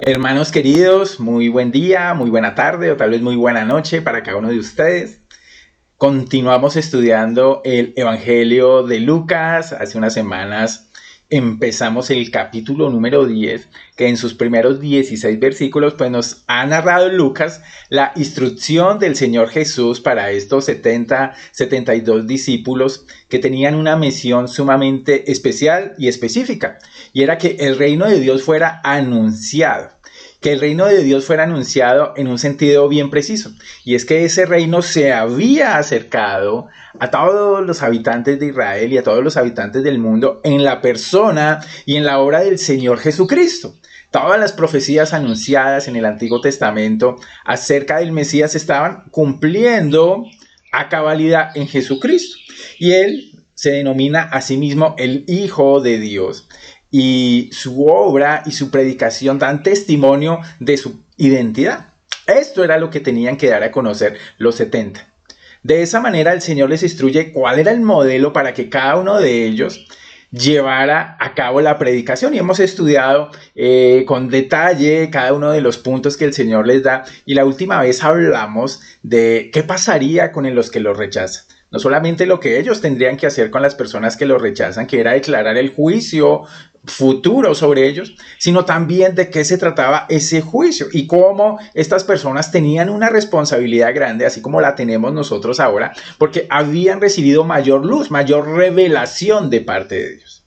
Hermanos queridos, muy buen día, muy buena tarde o tal vez muy buena noche para cada uno de ustedes. Continuamos estudiando el Evangelio de Lucas. Hace unas semanas empezamos el capítulo número 10, que en sus primeros 16 versículos pues nos ha narrado Lucas la instrucción del Señor Jesús para estos 72 discípulos que tenían una misión sumamente especial y específica, y era que el reino de Dios fuera anunciado. Que el reino de Dios fuera anunciado en un sentido bien preciso, y es que ese reino se había acercado a todos los habitantes de Israel y a todos los habitantes del mundo en la persona y en la obra del Señor Jesucristo. Todas las profecías anunciadas en el Antiguo Testamento acerca del Mesías se estaban cumpliendo a cabalidad en Jesucristo, y Él se denomina a sí mismo el Hijo de Dios. Y su obra y su predicación dan testimonio de su identidad. Esto era lo que tenían que dar a conocer los 70. De esa manera el Señor les instruye cuál era el modelo para que cada uno de ellos llevara a cabo la predicación, y hemos estudiado con detalle cada uno de los puntos que el Señor les da, y la última vez hablamos de qué pasaría con los que los rechazan. No solamente lo que ellos tendrían que hacer con las personas que los rechazan, que era declarar el juicio futuro sobre ellos, sino también de qué se trataba ese juicio y cómo estas personas tenían una responsabilidad grande, así como la tenemos nosotros ahora, porque habían recibido mayor luz, mayor revelación de parte de Dios.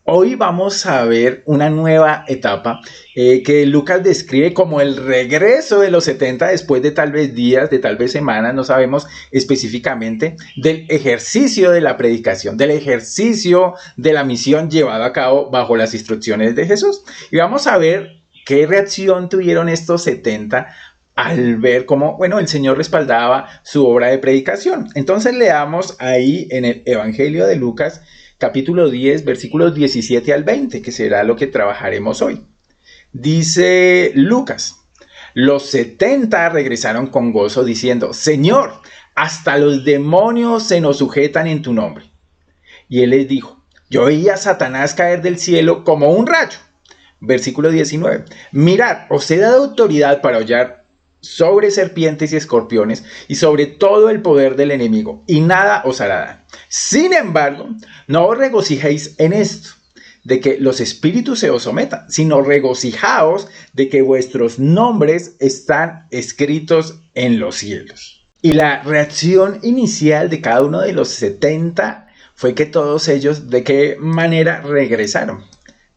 Hoy vamos a ver una nueva etapa que Lucas describe como el regreso de los 70 después de tal vez días, de tal vez semanas, no sabemos específicamente, del ejercicio de la predicación, del ejercicio de la misión llevado a cabo bajo las instrucciones de Jesús. Y vamos a ver qué reacción tuvieron estos 70 al ver cómo, el Señor respaldaba su obra de predicación. Entonces leamos ahí en el Evangelio de Lucas, capítulo 10, versículos 17 al 20, que será lo que trabajaremos hoy. Dice Lucas: los 70 regresaron con gozo diciendo: Señor, hasta los demonios se nos sujetan en tu nombre. Y él les dijo: yo vi a Satanás caer del cielo como un rayo. Versículo 19: mirad, os he dado autoridad para hollar sobre serpientes y escorpiones y sobre todo el poder del enemigo, y nada os hará daño. Sin embargo, no os regocijéis en esto, de que los espíritus se os sometan, sino regocijaos de que vuestros nombres están escritos en los cielos. Y la reacción inicial de cada uno de los 70 fue que todos ellos, ¿de qué manera regresaron?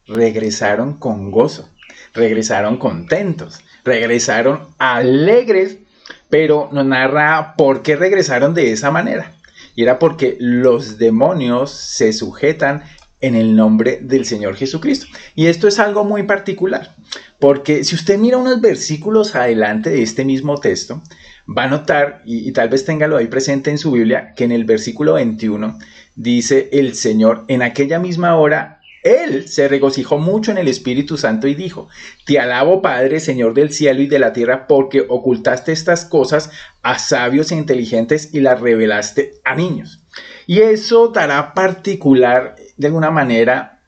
Regresaron con gozo, regresaron contentos, regresaron alegres, pero nos narra por qué regresaron de esa manera. Y era porque los demonios se sujetan en el nombre del Señor Jesucristo. Y esto es algo muy particular, porque si usted mira unos versículos adelante de este mismo texto, va a notar, y tal vez téngalo ahí presente en su Biblia, que en el versículo 21 dice el Señor: en aquella misma hora Él se regocijó mucho en el Espíritu Santo y dijo: te alabo, Padre, Señor del cielo y de la tierra, porque ocultaste estas cosas a sabios e inteligentes y las revelaste a niños. Y eso dará particular, de alguna manera,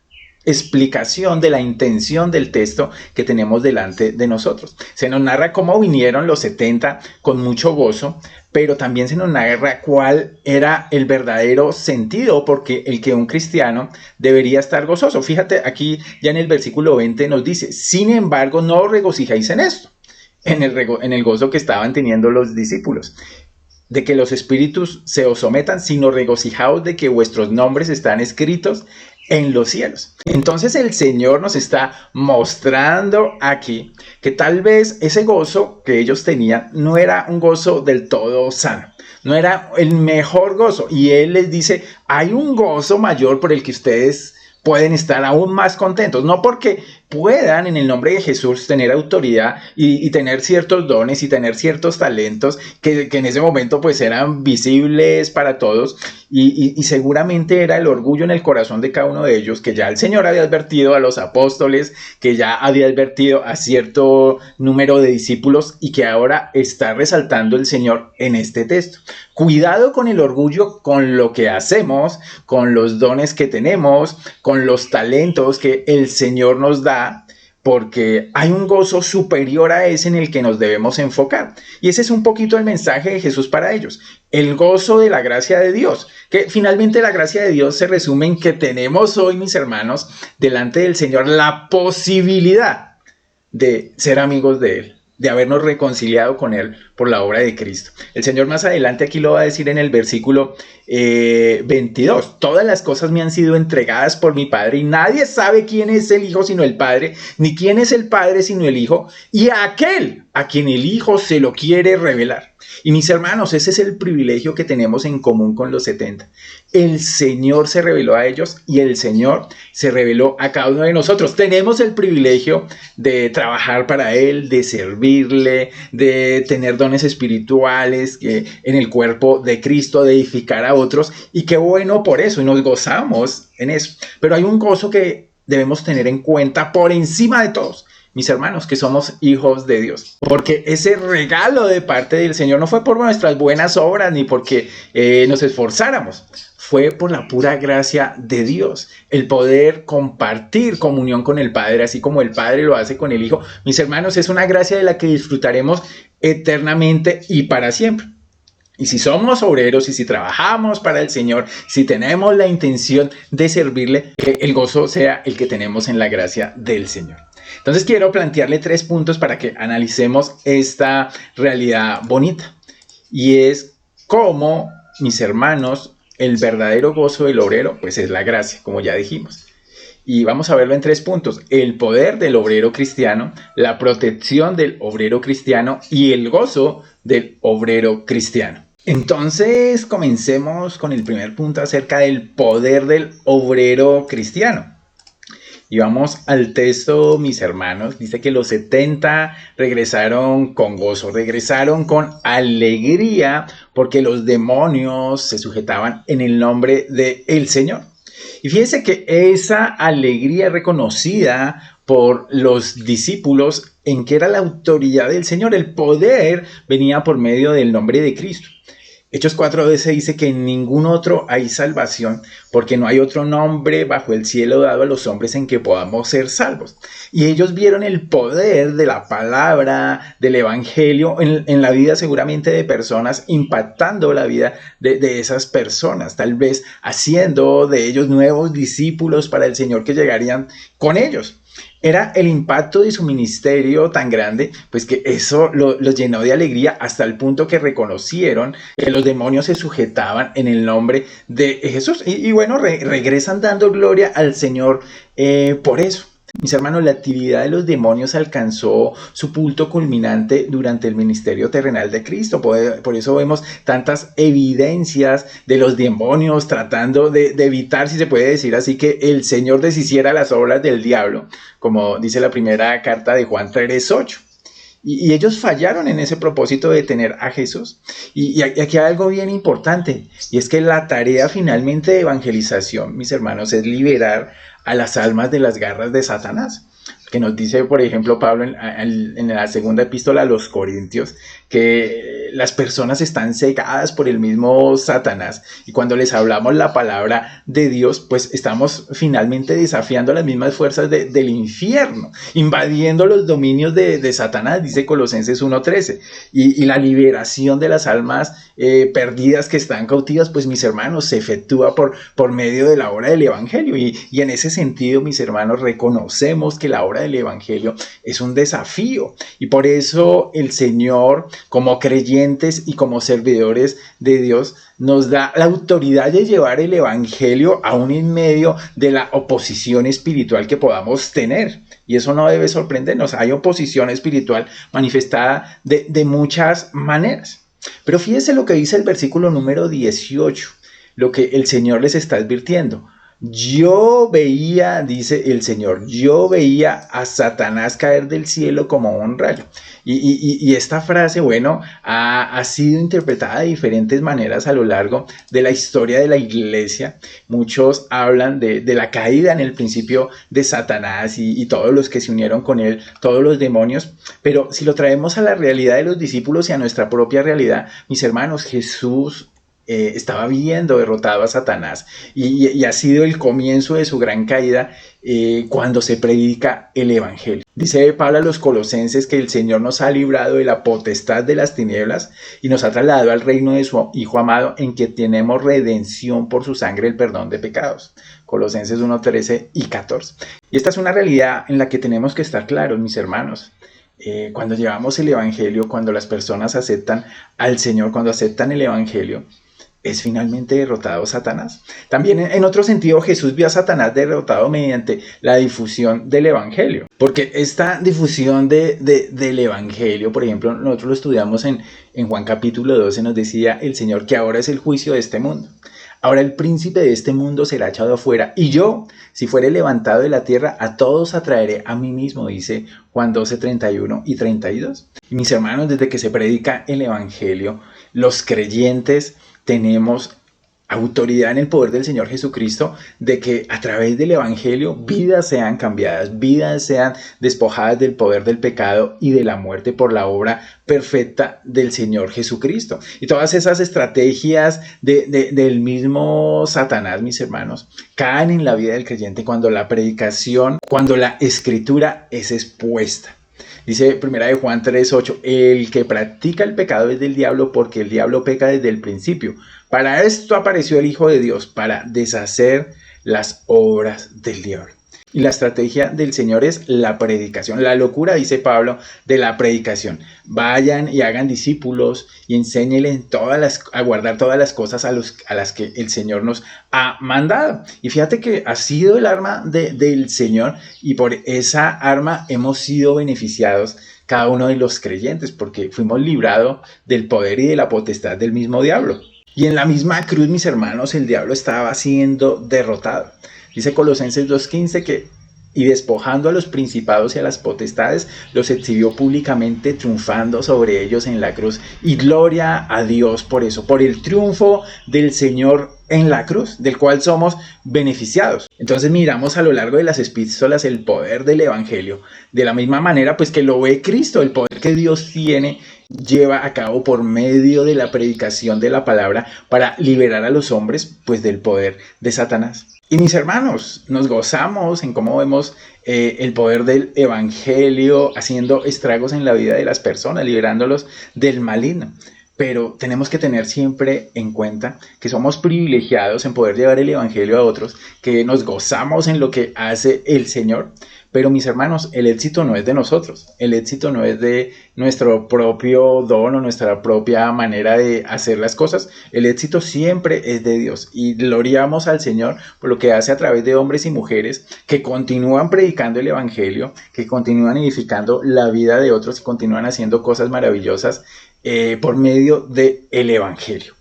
explicación de la intención del texto que tenemos delante de nosotros. Se nos narra cómo vinieron los 70 con mucho gozo, pero también se nos narra cuál era el verdadero sentido porque el que un cristiano debería estar gozoso. Fíjate, aquí ya en el versículo 20 nos dice: sin embargo, no os regocijáis en esto, en el gozo que estaban teniendo los discípulos, de que los espíritus se os sometan, sino regocijaos de que vuestros nombres están escritos en los cielos. Entonces el Señor nos está mostrando aquí que tal vez ese gozo que ellos tenían no era un gozo del todo sano, no era el mejor gozo, y Él les dice: hay un gozo mayor por el que ustedes pueden estar aún más contentos, no porque puedan en el nombre de Jesús tener autoridad y tener ciertos dones y tener ciertos talentos que en ese momento pues eran visibles para todos, y seguramente era el orgullo en el corazón de cada uno de ellos, que ya el Señor había advertido a los apóstoles, que ya había advertido a cierto número de discípulos, y que ahora está resaltando el Señor en este texto. Cuidado con el orgullo, con lo que hacemos, con los dones que tenemos, con los talentos que el Señor nos da, porque hay un gozo superior a ese en el que nos debemos enfocar. Y ese es un poquito el mensaje de Jesús para ellos, el gozo de la gracia de Dios, que finalmente la gracia de Dios se resume en que tenemos hoy, mis hermanos, delante del Señor la posibilidad de ser amigos de Él, de habernos reconciliado con Él por la obra de Cristo. El Señor más adelante aquí lo va a decir en el versículo 22. Todas las cosas me han sido entregadas por mi Padre y nadie sabe quién es el Hijo sino el Padre, ni quién es el Padre sino el Hijo, y aquel a quien el Hijo se lo quiere revelar. Y mis hermanos, ese es el privilegio que tenemos en común con los 70. El Señor se reveló a ellos y el Señor se reveló a cada uno de nosotros. Tenemos el privilegio de trabajar para Él, de servirle, de tener dones espirituales en el cuerpo de Cristo, de edificar a otros. Y qué bueno por eso, y nos gozamos en eso. Pero hay un gozo que debemos tener en cuenta por encima de todos, mis hermanos, que somos hijos de Dios. Porque ese regalo de parte del Señor no fue por nuestras buenas obras ni porque nos esforzáramos. Fue por la pura gracia de Dios. El poder compartir comunión con el Padre, así como el Padre lo hace con el Hijo. Mis hermanos, es una gracia de la que disfrutaremos eternamente y para siempre. Y si somos obreros y si trabajamos para el Señor, si tenemos la intención de servirle, que el gozo sea el que tenemos en la gracia del Señor. Entonces quiero plantearle 3 puntos para que analicemos esta realidad bonita. Y es cómo, mis hermanos, el verdadero gozo del obrero, pues es la gracia, como ya dijimos. Y vamos a verlo en 3 puntos. El poder del obrero cristiano, la protección del obrero cristiano y el gozo del obrero cristiano. Entonces, comencemos con el primer punto acerca del poder del obrero cristiano. Y vamos al texto, mis hermanos. Dice que los 70 regresaron con gozo, regresaron con alegría, porque los demonios se sujetaban en el nombre del Señor. Y fíjense que esa alegría reconocida por los discípulos en que era la autoridad del Señor, el poder venía por medio del nombre de Cristo. Hechos 4:12 dice que en ningún otro hay salvación, porque no hay otro nombre bajo el cielo dado a los hombres en que podamos ser salvos. Y ellos vieron el poder de la palabra, del evangelio, en la vida seguramente de personas, impactando la vida de esas personas, tal vez haciendo de ellos nuevos discípulos para el Señor que llegarían con ellos. Era el impacto de su ministerio tan grande, pues que eso los llenó de alegría hasta el punto que reconocieron que los demonios se sujetaban en el nombre de Jesús. Y bueno, regresan dando gloria al Señor por eso. Mis hermanos, la actividad de los demonios alcanzó su punto culminante durante el ministerio terrenal de Cristo. Por eso vemos tantas evidencias de los demonios tratando de evitar, si se puede decir así, que el Señor deshiciera las obras del diablo, como dice la primera carta de Juan 3:8. Y ellos fallaron en ese propósito de tener a Jesús. Y aquí hay algo bien importante, y es que la tarea finalmente de evangelización, mis hermanos, es liberar a las almas de las garras de Satanás. Que nos dice, por ejemplo, Pablo en la segunda epístola a los Corintios, que las personas están cegadas por el mismo Satanás. Y cuando les hablamos la palabra de Dios, pues estamos finalmente desafiando las mismas fuerzas del infierno, invadiendo los dominios de Satanás, dice Colosenses 1:13. Y la liberación de las almas perdidas que están cautivas, pues mis hermanos, se efectúa por medio de la obra del evangelio. Y en ese sentido, mis hermanos, reconocemos que la obra del evangelio es un desafío, y por eso el Señor, como creyentes y como servidores de Dios, nos da la autoridad de llevar el evangelio aún en medio de la oposición espiritual que podamos tener. Y eso no debe sorprendernos. Hay oposición espiritual manifestada de muchas maneras. Pero fíjense lo que dice el versículo número 18, lo que el Señor les está advirtiendo. Yo veía, dice el Señor, yo veía a Satanás caer del cielo como un rayo. Y esta frase, bueno, ha sido interpretada de diferentes maneras a lo largo de la historia de la iglesia. Muchos hablan de la caída en el principio de Satanás y todos los que se unieron con él, todos los demonios. Pero si lo traemos a la realidad de los discípulos y a nuestra propia realidad, mis hermanos, Jesús estaba viendo derrotado a Satanás y ha sido el comienzo de su gran caída cuando se predica el Evangelio. Dice Pablo a los Colosenses que el Señor nos ha librado de la potestad de las tinieblas y nos ha trasladado al reino de su Hijo amado, en que tenemos redención por su sangre, el perdón de pecados. Colosenses 1, 13 y 14. Y esta es una realidad en la que tenemos que estar claros, mis hermanos. Cuando llevamos el Evangelio, cuando las personas aceptan al Señor, cuando aceptan el Evangelio, es finalmente derrotado Satanás. También en otro sentido, Jesús vio a Satanás derrotado mediante la difusión del Evangelio. Porque esta difusión del Evangelio, por ejemplo, nosotros lo estudiamos en Juan capítulo 12, nos decía el Señor que ahora es el juicio de este mundo. Ahora el príncipe de este mundo será echado afuera, y yo, si fuere levantado de la tierra, a todos atraeré a mí mismo, dice Juan 12, 31 y 32. Y mis hermanos, desde que se predica el Evangelio, los creyentes tenemos autoridad en el poder del Señor Jesucristo de que a través del Evangelio vidas sean cambiadas, vidas sean despojadas del poder del pecado y de la muerte por la obra perfecta del Señor Jesucristo. Y todas esas estrategias del mismo Satanás, mis hermanos, caen en la vida del creyente cuando la predicación, cuando la escritura es expuesta. Dice 1 de Juan 3:8, el que practica el pecado es del diablo, porque el diablo peca desde el principio. Para esto apareció el Hijo de Dios, para deshacer las obras del diablo. Y la estrategia del Señor es la predicación. La locura, dice Pablo, de la predicación. Vayan y hagan discípulos y enséñenles a guardar todas las cosas a las que el Señor nos ha mandado. Y fíjate que ha sido el arma del Señor, y por esa arma hemos sido beneficiados cada uno de los creyentes, porque fuimos librados del poder y de la potestad del mismo diablo. Y en la misma cruz, mis hermanos, el diablo estaba siendo derrotado. Dice Colosenses 2:15 que, y despojando a los principados y a las potestades, los exhibió públicamente, triunfando sobre ellos en la cruz. Y gloria a Dios por eso, por el triunfo del Señor en la cruz, del cual somos beneficiados. Entonces miramos a lo largo de las epístolas el poder del Evangelio, de la misma manera pues que lo ve Cristo, el poder que Dios tiene, lleva a cabo por medio de la predicación de la palabra para liberar a los hombres pues del poder de Satanás. Y mis hermanos, nos gozamos en cómo vemos el poder del Evangelio haciendo estragos en la vida de las personas, liberándolos del maligno. Pero tenemos que tener siempre en cuenta que somos privilegiados en poder llevar el Evangelio a otros, que nos gozamos en lo que hace el Señor. Pero mis hermanos, el éxito no es de nosotros, el éxito no es de nuestro propio don o nuestra propia manera de hacer las cosas. El éxito siempre es de Dios, y gloriamos al Señor por lo que hace a través de hombres y mujeres que continúan predicando el Evangelio, que continúan edificando la vida de otros y continúan haciendo cosas maravillosas por medio del Evangelio.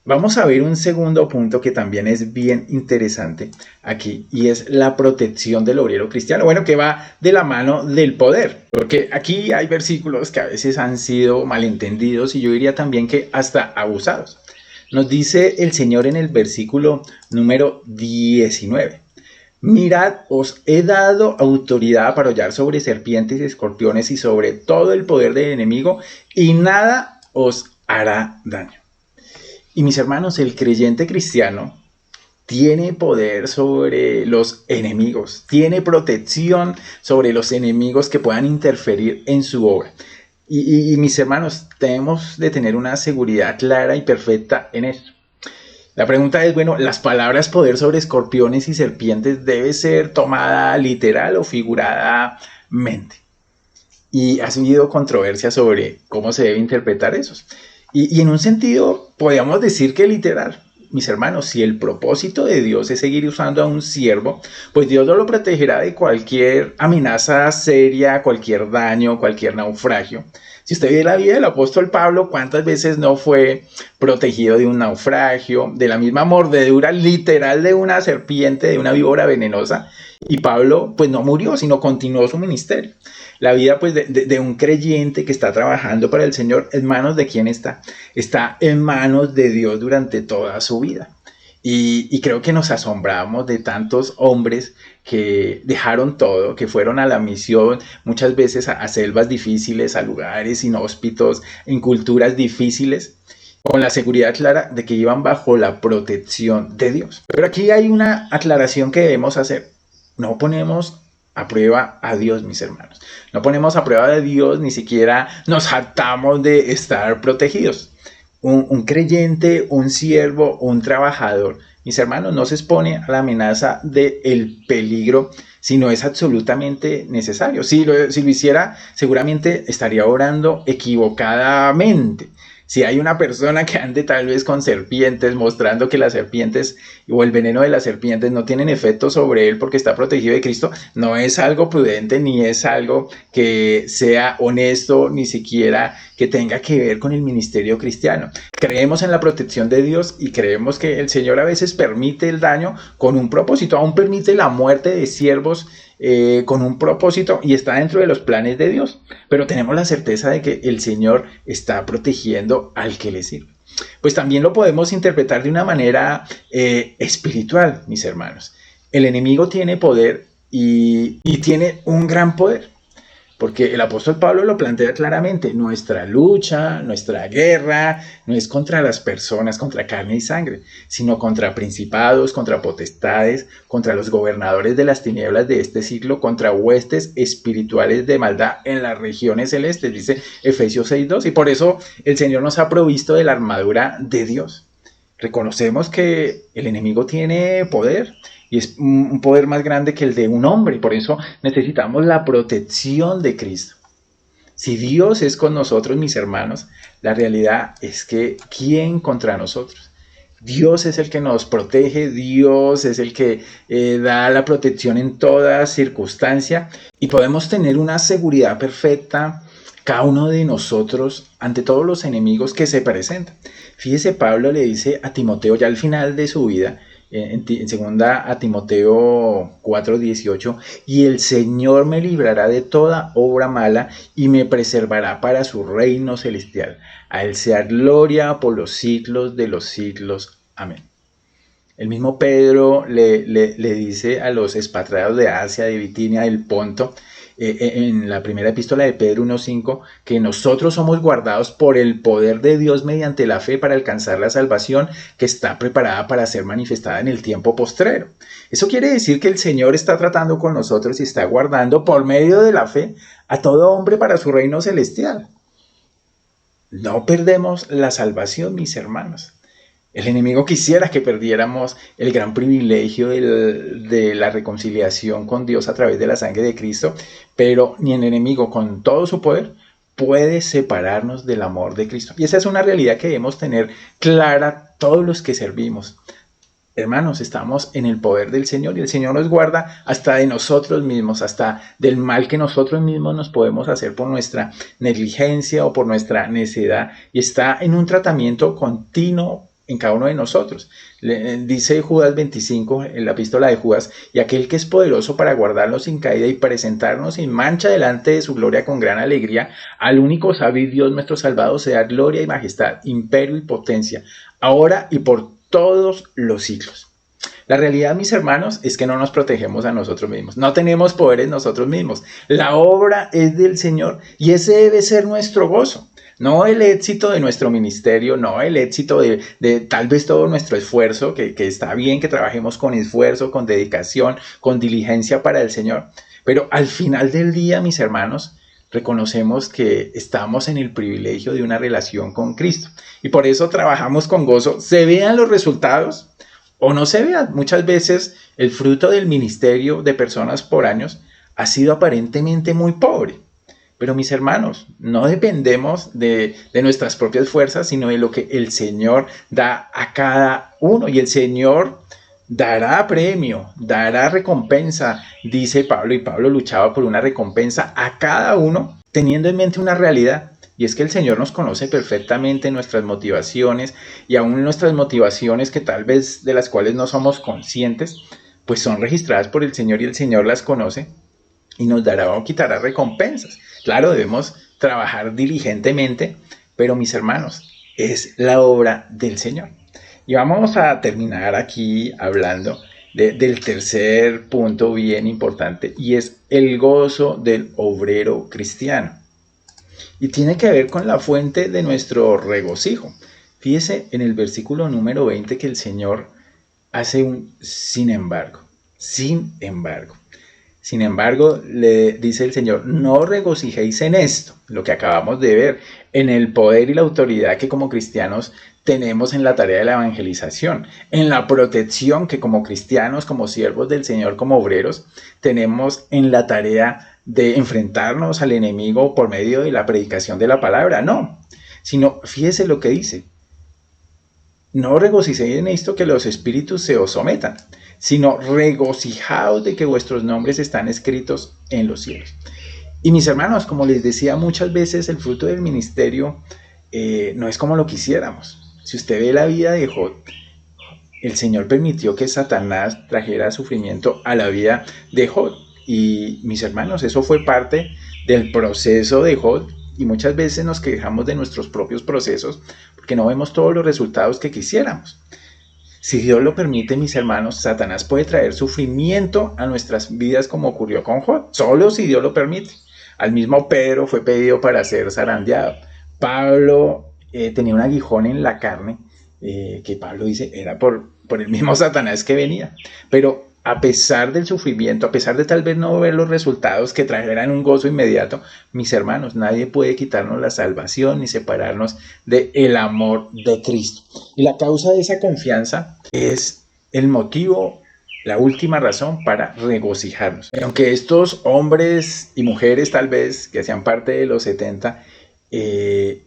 Vamos a ver un segundo punto que también es bien interesante aquí, y es la protección del obrero cristiano. Bueno, que va de la mano del poder, porque aquí hay versículos que a veces han sido malentendidos y yo diría también que hasta abusados. Nos dice el Señor en el versículo número 19. Mirad, os he dado autoridad para hollar sobre serpientes y escorpiones y sobre todo el poder del enemigo, y nada os hará daño. Y mis hermanos, el creyente cristiano tiene poder sobre los enemigos, tiene protección sobre los enemigos que puedan interferir en su obra. Y mis hermanos, tenemos de tener una seguridad clara y perfecta en esto. La pregunta es, bueno, ¿las palabras poder sobre escorpiones y serpientes debe ser tomada literal o figuradamente? Y ha habido controversia sobre cómo se debe interpretar eso. Y en un sentido, podríamos decir que literal. Mis hermanos, si el propósito de Dios es seguir usando a un siervo, pues Dios no lo protegerá de cualquier amenaza seria, cualquier daño, cualquier naufragio. Si usted ve la vida del apóstol Pablo, ¿cuántas veces no fue protegido de un naufragio, de la misma mordedura literal de una serpiente, de una víbora venenosa? Y Pablo pues no murió, sino continuó su ministerio. La vida pues de un creyente que está trabajando para el Señor, ¿en manos de quién está? Está en manos de Dios durante toda su vida. Y creo que nos asombramos de tantos hombres que dejaron todo, que fueron a la misión, muchas veces a selvas difíciles, a lugares inhóspitos, en culturas difíciles. con la seguridad clara de que iban bajo la protección de Dios. Pero aquí hay una aclaración que debemos hacer. No ponemos a prueba a Dios, mis hermanos. No ponemos a prueba de Dios, ni siquiera nos jactamos de estar protegidos. Un creyente, un siervo, un trabajador, mis hermanos, no se expone a la amenaza del peligro si no es absolutamente necesario. Si lo hiciera, seguramente estaría orando equivocadamente. Si hay una persona que ande tal vez con serpientes, mostrando que las serpientes o el veneno de las serpientes no tienen efecto sobre él porque está protegido de Cristo, no es algo prudente ni es algo que sea honesto, ni siquiera que tenga que ver con el ministerio cristiano. Creemos en la protección de Dios y creemos que el Señor a veces permite el daño con un propósito, aún permite la muerte de siervos con un propósito y está dentro de los planes de Dios, pero tenemos la certeza de que el Señor está protegiendo al que le sirve. Pues también lo podemos interpretar de una manera espiritual, mis hermanos. El enemigo tiene poder y tiene un gran poder. Porque el apóstol Pablo lo plantea claramente, nuestra lucha, nuestra guerra, no es contra las personas, contra carne y sangre, sino contra principados, contra potestades, contra los gobernadores de las tinieblas de este siglo, contra huestes espirituales de maldad en las regiones celestes, dice Efesios 6:2, y por eso el Señor nos ha provisto de la armadura de Dios. Reconocemos que el enemigo tiene poder, y es un poder más grande que el de un hombre. Por eso necesitamos la protección de Cristo. Si Dios es con nosotros, mis hermanos, la realidad es que ¿quién contra nosotros? Dios es el que nos protege, Dios es el que da la protección en toda circunstancia y podemos tener una seguridad perfecta cada uno de nosotros ante todos los enemigos que se presentan. Fíjese, Pablo le dice a Timoteo ya al final de su vida, en segunda a Timoteo 4:18, y el Señor me librará de toda obra mala y me preservará para su reino celestial. A él sea gloria por los siglos de los siglos. Amén. El mismo Pedro le dice a los expatriados de Asia, de Bitinia, del Ponto, en la primera epístola de Pedro 1:5, que nosotros somos guardados por el poder de Dios mediante la fe para alcanzar la salvación que está preparada para ser manifestada en el tiempo postrero. Eso quiere decir que el Señor está tratando con nosotros y está guardando por medio de la fe a todo hombre para su reino celestial. No perdemos la salvación, mis hermanos. El enemigo quisiera que perdiéramos el gran privilegio de la reconciliación con Dios a través de la sangre de Cristo, pero ni el enemigo con todo su poder puede separarnos del amor de Cristo. Y esa es una realidad que debemos tener clara todos los que servimos. Hermanos, estamos en el poder del Señor y el Señor nos guarda hasta de nosotros mismos, hasta del mal que nosotros mismos nos podemos hacer por nuestra negligencia o por nuestra necedad, y está en un tratamiento continuo en cada uno de nosotros. Dice Judas 25 en la epístola de Judas, y aquel que es poderoso para guardarnos sin caída y presentarnos sin mancha delante de su gloria con gran alegría, al único sabio y Dios nuestro Salvador sea gloria y majestad, imperio y potencia, ahora y por todos los siglos. La realidad, mis hermanos, es que no nos protegemos a nosotros mismos, no tenemos poderes nosotros mismos, la obra es del Señor y ese debe ser nuestro gozo. No el éxito de nuestro ministerio, no el éxito de tal vez todo nuestro esfuerzo, que está bien que trabajemos con esfuerzo, con dedicación, con diligencia para el Señor. Pero al final del día, mis hermanos, reconocemos que estamos en el privilegio de una relación con Cristo. Y por eso trabajamos con gozo, se vean los resultados o no se vean. Muchas veces el fruto del ministerio de personas por años ha sido aparentemente muy pobre. Pero mis hermanos, no dependemos de nuestras propias fuerzas, sino de lo que el Señor da a cada uno. Y el Señor dará premio, dará recompensa, dice Pablo. Y Pablo luchaba por una recompensa a cada uno, teniendo en mente una realidad. Y es que el Señor nos conoce perfectamente nuestras motivaciones, y aún nuestras motivaciones que tal vez de las cuales no somos conscientes, pues son registradas por el Señor y el Señor las conoce. Y nos dará o quitará recompensas. Claro, debemos trabajar diligentemente, pero mis hermanos, es la obra del Señor. Y vamos a terminar aquí hablando del tercer punto bien importante, y es el gozo del obrero cristiano. Y tiene que ver con la fuente de nuestro regocijo. Fíjese en el versículo número 20 que el Señor hace un sin embargo. Sin embargo. Sin embargo, le dice el Señor, no regocijéis en esto, lo que acabamos de ver, en el poder y la autoridad que como cristianos tenemos en la tarea de la evangelización, en la protección que como cristianos, como siervos del Señor, como obreros, tenemos en la tarea de enfrentarnos al enemigo por medio de la predicación de la palabra. No, sino fíjese lo que dice. No regocijéis en esto que los espíritus se os sometan, sino regocijaos de que vuestros nombres están escritos en los cielos. Y mis hermanos, como les decía muchas veces, el fruto del ministerio no es como lo quisiéramos. Si usted ve la vida de Job, el Señor permitió que Satanás trajera sufrimiento a la vida de Job. Y mis hermanos, eso fue parte del proceso de Job. Y muchas veces nos quejamos de nuestros propios procesos porque no vemos todos los resultados que quisiéramos. Si Dios lo permite, mis hermanos, Satanás puede traer sufrimiento a nuestras vidas como ocurrió con Job, solo si Dios lo permite. Al mismo Pedro fue pedido para ser zarandeado. Pablo tenía un aguijón en la carne, que Pablo dice era por el mismo Satanás que venía. Pero a pesar del sufrimiento, a pesar de tal vez no ver los resultados que trajeran un gozo inmediato, mis hermanos, nadie puede quitarnos la salvación ni separarnos del amor de Cristo. Y la causa de esa confianza es el motivo, la última razón para regocijarnos. Aunque estos hombres y mujeres tal vez que hacían parte de los 70,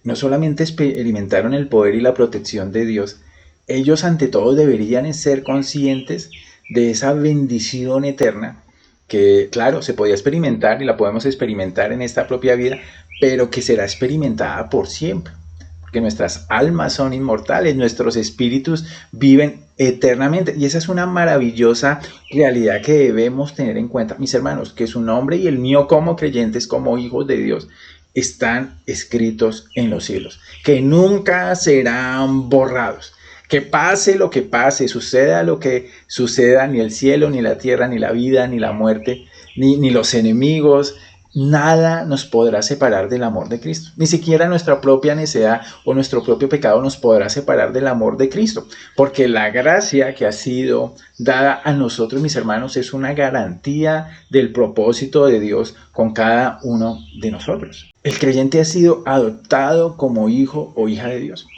no solamente experimentaron el poder y la protección de Dios, ellos ante todo deberían ser conscientes de esa bendición eterna que, claro, se podía experimentar y la podemos experimentar en esta propia vida, pero que será experimentada por siempre, porque nuestras almas son inmortales, nuestros espíritus viven eternamente, y esa es una maravillosa realidad que debemos tener en cuenta, mis hermanos, que su nombre y el mío como creyentes, como hijos de Dios, están escritos en los cielos, que nunca serán borrados. Que pase lo que pase, suceda lo que suceda, ni el cielo, ni la tierra, ni la vida, ni la muerte, ni los enemigos, nada nos podrá separar del amor de Cristo. Ni siquiera nuestra propia necedad o nuestro propio pecado nos podrá separar del amor de Cristo. Porque la gracia que ha sido dada a nosotros, mis hermanos, es una garantía del propósito de Dios con cada uno de nosotros. El creyente ha sido adoptado como hijo o hija de Dios.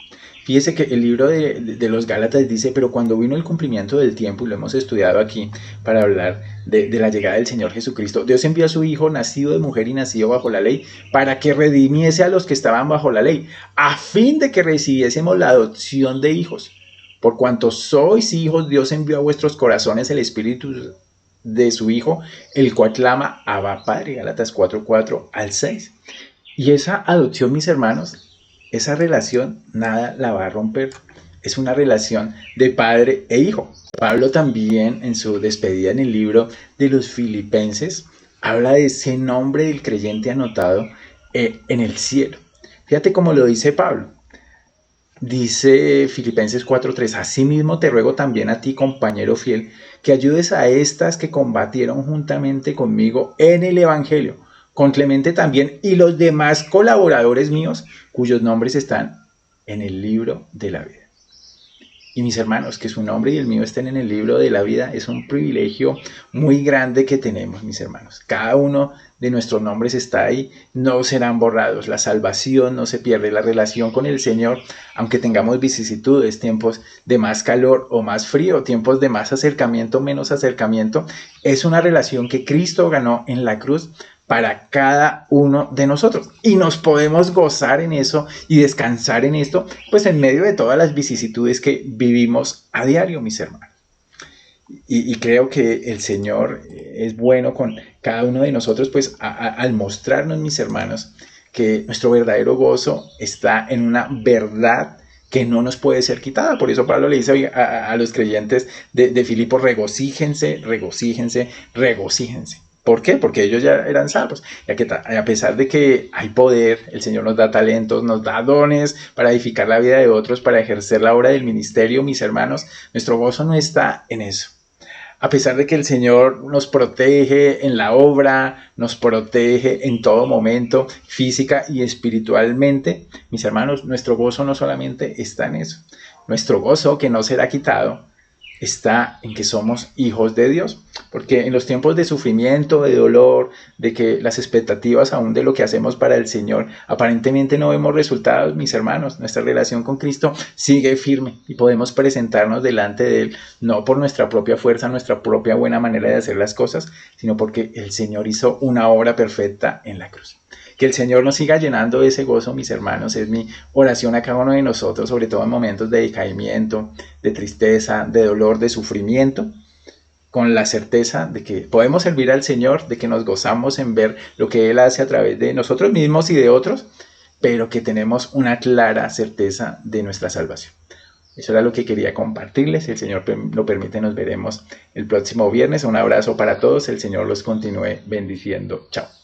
Fíjese que el libro de los Gálatas dice, pero cuando vino el cumplimiento del tiempo, y lo hemos estudiado aquí para hablar de la llegada del Señor Jesucristo, Dios envió a su Hijo, nacido de mujer y nacido bajo la ley, para que redimiese a los que estaban bajo la ley, a fin de que recibiésemos la adopción de hijos. Por cuanto sois hijos, Dios envió a vuestros corazones el Espíritu de su Hijo, el cual clama, Abba Padre, Gálatas 4:4 al 6. Y esa adopción, mis hermanos, esa relación nada la va a romper. Es una relación de padre e hijo. Pablo también en su despedida en el libro de los Filipenses habla de ese nombre del creyente anotado en el cielo. Fíjate cómo lo dice Pablo. Dice Filipenses 4:3, asimismo te ruego también a ti, compañero fiel, que ayudes a estas que combatieron juntamente conmigo en el Evangelio, con Clemente también y los demás colaboradores míos cuyos nombres están en el libro de la vida. Y mis hermanos, que su nombre y el mío estén en el libro de la vida es un privilegio muy grande que tenemos, mis hermanos. Cada uno de nuestros nombres está ahí, no serán borrados. La salvación no se pierde, la relación con el Señor, aunque tengamos vicisitudes, tiempos de más calor o más frío, tiempos de más acercamiento, menos acercamiento, es una relación que Cristo ganó en la cruz para cada uno de nosotros, y nos podemos gozar en eso y descansar en esto, pues en medio de todas las vicisitudes que vivimos a diario, mis hermanos. Y creo que el Señor es bueno con cada uno de nosotros, pues al mostrarnos, mis hermanos, que nuestro verdadero gozo está en una verdad que no nos puede ser quitada. Por eso Pablo le dice a los creyentes de Filipo, regocíjense, regocíjense, regocíjense. ¿Por qué? Porque ellos ya eran salvos. Y a pesar de que hay poder, el Señor nos da talentos, nos da dones para edificar la vida de otros, para ejercer la obra del ministerio, mis hermanos, nuestro gozo no está en eso. A pesar de que el Señor nos protege en la obra, nos protege en todo momento, física y espiritualmente, mis hermanos, nuestro gozo no solamente está en eso. Nuestro gozo, que no será quitado, está en que somos hijos de Dios. Porque en los tiempos de sufrimiento, de dolor, de que las expectativas aún de lo que hacemos para el Señor, aparentemente no vemos resultados, mis hermanos, nuestra relación con Cristo sigue firme y podemos presentarnos delante de Él, no por nuestra propia fuerza, nuestra propia buena manera de hacer las cosas, sino porque el Señor hizo una obra perfecta en la cruz. Que el Señor nos siga llenando de ese gozo, mis hermanos, es mi oración a cada uno de nosotros, sobre todo en momentos de decaimiento, de tristeza, de dolor, de sufrimiento, con la certeza de que podemos servir al Señor, de que nos gozamos en ver lo que Él hace a través de nosotros mismos y de otros, pero que tenemos una clara certeza de nuestra salvación. Eso era lo que quería compartirles. Si el Señor lo permite, nos veremos el próximo viernes. Un abrazo para todos. El Señor los continúe bendiciendo. Chao.